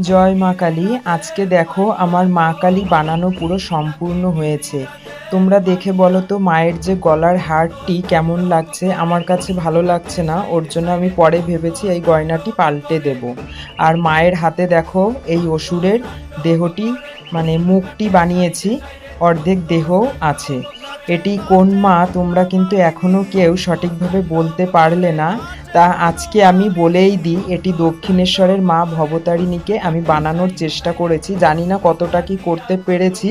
জয় মা কালী। আজকে দেখো আমার মা কালী বানানো পুরো সম্পূর্ণ হয়েছে। তোমরা দেখে বলো তো মায়ের যে গলার হারটি কেমন লাগছে। আমার কাছে ভালো লাগছে না, ওর জন্য আমি পরে ভেবেছি এই গয়নাটি পাল্টে দেব। আর মায়ের হাতে দেখো এই অসুরের দেহটি মানে মুখটি বানিয়েছি, অর্ধেক দেহ আছে। এটি কোন মা তোমরা কিন্তু এখনও কেউ সঠিকভাবে বলতে পারলে না। তা আজকে আমি বলেই দিই, এটি দক্ষিণেশ্বরের মা ভবতারিণীকে আমি বানানোর চেষ্টা করেছি। জানি না কতটা কি করতে পেরেছি,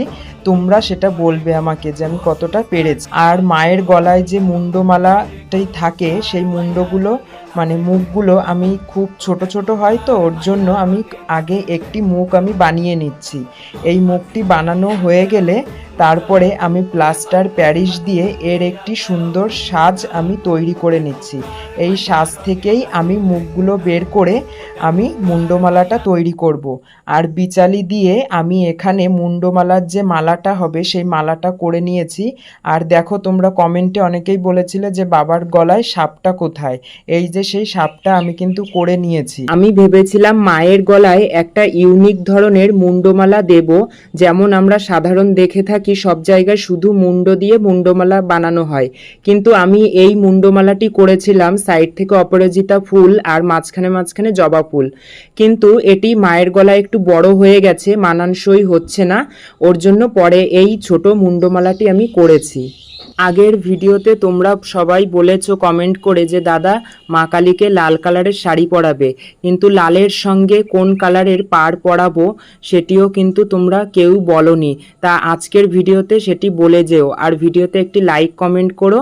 তোমরা সেটা বলবে আমাকে যে আমি কতটা পেরেছি। আর মায়ের গলায় যে মুন্ডমালাটাই থাকে সেই মুন্ডগুলো মানে মুখগুলো আমি খুব ছোট ছোট হয়, তো ওর জন্য আমি আগে একটি মুখ আমি বানিয়ে নিচ্ছি। এই মুখটি বানানো হয়ে গেলে তারপরে আমি প্লাস্টার প্যারিস দিয়ে এর একটি সুন্দর সাজ আমি তৈরি করে নিচ্ছি। এই সাজ থেকেই আমি মুখগুলো বের করে আমি মুন্ডমালাটা তৈরি করব। আর বিচালি দিয়ে আমি এখানে মুন্ডমালার যে মালাটা হবে সেই মালাটা করে নিয়েছি। আর দেখো তোমরা কমেন্টে অনেকেই বলেছিলে যে বাবার গলায় সাপটা কোথায়, এই যে সেই সাপটা আমি কিন্তু করে নিয়েছি। আমি ভেবেছিলাম মায়ের গলায় একটা ইউনিক ধরনের মুন্ডমালা দেব, যেমন আমরা সাধারণ দেখে থাকি সব জায়গায় শুধু মুন্ড দিয়ে মুন্ডমালা বানানো হয়, কিন্তু আমি এই মুন্ডমালাটি করেছিলাম সাইড থেকে অপরাজিতা ফুল আর মাঝখানে মাঝখানে জবা ফুল। কিন্তু এটি মায়ের গলায় একটু বড় হয়ে গেছে, মানানসই হচ্ছে না, ওর জন্য পরে এই ছোট মুন্ডমালাটি আমি করেছি। আগের ভিডিওতে তোমরা সবাই বলেছো কমেন্ট করে যে দাদা মা কালীকে লাল কালারের শাড়ি পরাবে, কিন্তু লালের সঙ্গে কোন কালারের পাড় পরাবো সেটিও কিন্তু তোমরা কেউ বলোনি। তা আজকের ভিডিওতে সেটি বলে যেও, আর ভিডিওতে একটি লাইক কমেন্ট করো।